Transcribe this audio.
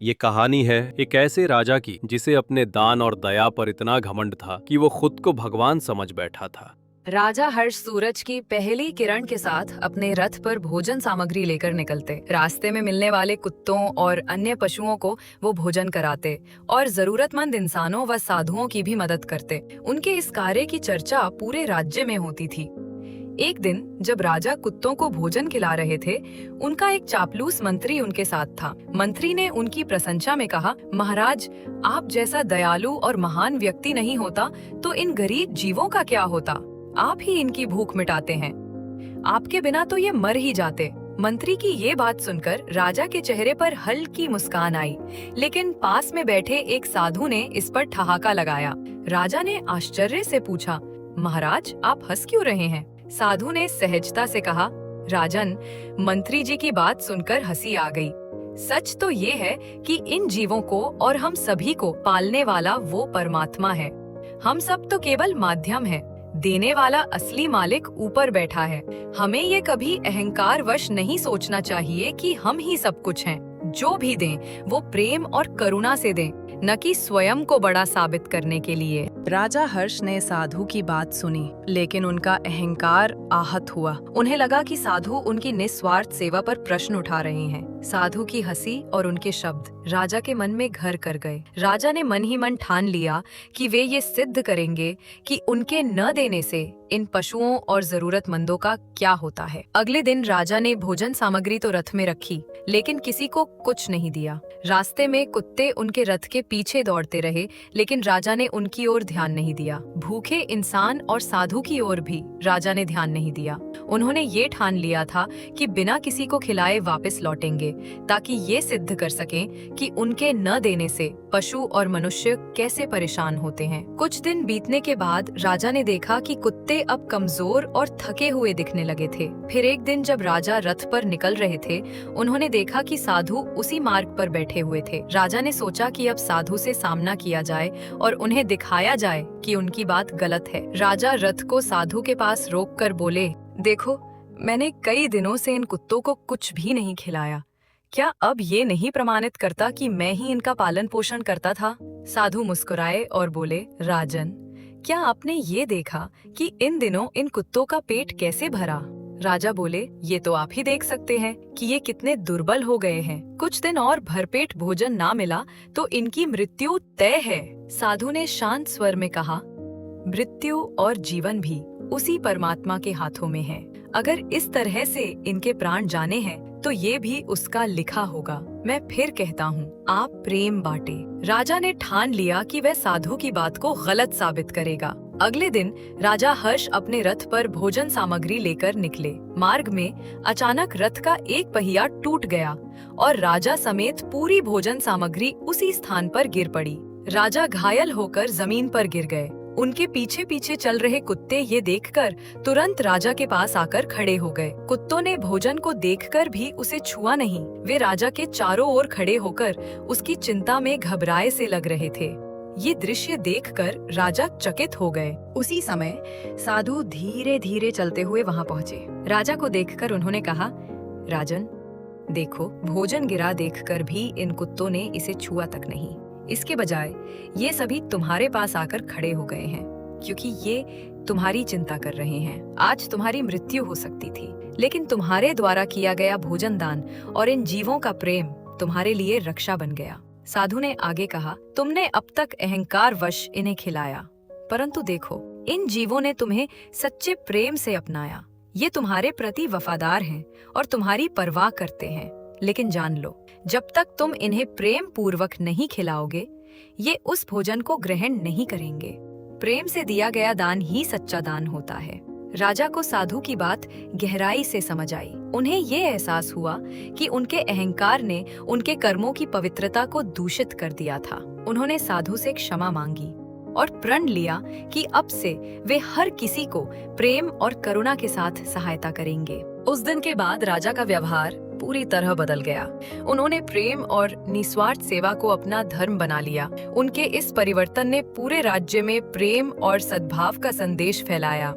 ये कहानी है एक ऐसे राजा की जिसे अपने दान और दया पर इतना घमंड था कि वो खुद को भगवान समझ बैठा था। राजा हर्ष सूरज की पहली किरण के साथ अपने रथ पर भोजन सामग्री लेकर निकलते। रास्ते में मिलने वाले कुत्तों और अन्य पशुओं को वो भोजन कराते और जरूरतमंद इंसानों व साधुओं की भी मदद करते। उनके इस कार्य की चर्चा पूरे राज्य में होती थी। एक दिन जब राजा कुत्तों को भोजन खिला रहे थे, उनका एक चापलूस मंत्री उनके साथ था। मंत्री ने उनकी प्रशंसा में कहा, महाराज, आप जैसा दयालु और महान व्यक्ति नहीं होता तो इन गरीब जीवों का क्या होता। आप ही इनकी भूख मिटाते हैं। आपके बिना तो ये मर ही जाते। मंत्री की ये बात सुनकर राजा के चेहरे पर हल्की मुस्कान आई, लेकिन पास में बैठे एक साधु ने इस पर ठहाका लगाया। राजा ने आश्चर्य से पूछा, महाराज, आप हंस क्यों रहे हैं? साधु ने सहजता से कहा, राजन, मंत्री जी की बात सुनकर हंसी आ गई। सच तो ये है कि इन जीवों को और हम सभी को पालने वाला वो परमात्मा है। हम सब तो केवल माध्यम है। देने वाला असली मालिक ऊपर बैठा है। हमें ये कभी अहंकार वश नहीं सोचना चाहिए कि हम ही सब कुछ हैं। जो भी दें वो प्रेम और करुणा से दें, न कि स्वयं को बड़ा साबित करने के लिए। राजा हर्ष ने साधु की बात सुनी, लेकिन उनका अहंकार आहत हुआ। उन्हें लगा कि साधु उनकी निस्वार्थ सेवा पर प्रश्न उठा रहे हैं। साधु की हंसी और उनके शब्द राजा के मन में घर कर गए। राजा ने मन ही मन ठान लिया कि वे ये सिद्ध करेंगे कि उनके न देने से इन पशुओं और जरूरतमंदों का क्या होता है। अगले दिन राजा ने भोजन सामग्री तो रथ में रखी, लेकिन किसी को कुछ नहीं दिया। रास्ते में कुत्ते उनके रथ के पीछे दौड़ते रहे, लेकिन राजा ने उनकी ओर ध्यान नहीं दिया। भूखे इंसान और साधु की ओर भी राजा ने ध्यान नहीं दिया। उन्होंने ये ठान लिया था कि बिना किसी को खिलाए वापस लौटेंगे, ताकि ये सिद्ध कर सकें कि उनके न देने से पशु और मनुष्य कैसे परेशान होते हैं। कुछ दिन बीतने के बाद राजा ने देखा कि कुत्ते अब कमजोर और थके हुए दिखने लगे थे। फिर एक दिन जब राजा रथ पर निकल रहे थे, उन्होंने देखा कि साधु उसी मार्ग पर बैठे हुए थे। राजा ने सोचा कि अब साधु से सामना किया जाए और उन्हें दिखाया जाए कि उनकी बात गलत है। राजा रथ को साधु के पास रोककर बोले, देखो, मैंने कई दिनों से इन कुत्तों को कुछ भी नहीं खिलाया। क्या अब ये नहीं प्रमाणित करता कि मैं ही इनका पालन पोषण करता था? साधु मुस्कुराए और बोले, राजन, क्या आपने ये देखा कि इन दिनों इन कुत्तों का पेट कैसे भरा? राजा बोले, ये तो आप ही देख सकते हैं कि ये कितने दुर्बल हो गए हैं। कुछ दिन और भरपेट भोजन ना मिला तो इनकी मृत्यु तय है। साधु ने शांत स्वर में कहा, मृत्यु और जीवन भी उसी परमात्मा के हाथों में है। अगर इस तरह से इनके प्राण जाने हैं तो ये भी उसका लिखा होगा। मैं फिर कहता हूँ, आप प्रेम बांटे। राजा ने ठान लिया कि वह साधु की बात को गलत साबित करेगा। अगले दिन राजा हर्ष अपने रथ पर भोजन सामग्री लेकर निकले। मार्ग में अचानक रथ का एक पहिया टूट गया और राजा समेत पूरी भोजन सामग्री उसी स्थान पर गिर पड़ी। राजा घायल होकर जमीन पर गिर गए। उनके पीछे पीछे चल रहे कुत्ते ये देखकर तुरंत राजा के पास आकर खड़े हो गए। कुत्तों ने भोजन को देखकर भी उसे छुआ नहीं। वे राजा के चारों ओर खड़े होकर उसकी चिंता में घबराए से लग रहे थे। ये दृश्य देखकर राजा चकित हो गए। उसी समय साधु धीरे धीरे चलते हुए वहां पहुंचे। राजा को देखकर उन्होंने कहा, राजन, देखो, भोजन गिरा देखकर भी इन कुत्तों ने इसे छुआ तक नहीं। इसके बजाय ये सभी तुम्हारे पास आकर खड़े हो गए हैं, क्योंकि ये तुम्हारी चिंता कर रहे हैं। आज तुम्हारी मृत्यु हो सकती थी, लेकिन तुम्हारे द्वारा किया गया भोजन दान और इन जीवों का प्रेम तुम्हारे लिए रक्षा बन गया। साधु ने आगे कहा, तुमने अब तक अहंकार वश इन्हें खिलाया, परंतु देखो, इन जीवों ने तुम्हें सच्चे प्रेम से अपनाया। ये तुम्हारे प्रति वफादार हैं और तुम्हारी परवाह करते हैं। लेकिन जान लो, जब तक तुम इन्हें प्रेम पूर्वक नहीं खिलाओगे, ये उस भोजन को ग्रहण नहीं करेंगे। प्रेम से दिया गया दान ही सच्चा दान होता है। राजा को साधु की बात गहराई से समझ आई। उन्हें ये एहसास हुआ कि उनके अहंकार ने उनके कर्मों की पवित्रता को दूषित कर दिया था। उन्होंने साधु से क्षमा मांगी और प्रण लिया कि अब से वे हर किसी को प्रेम और करुणा के साथ सहायता करेंगे। उस दिन के बाद राजा का व्यवहार पूरी तरह बदल गया। उन्होंने प्रेम और निस्वार्थ सेवा को अपना धर्म बना लिया। उनके इस परिवर्तन ने पूरे राज्य में प्रेम और सद्भाव का संदेश फैलाया।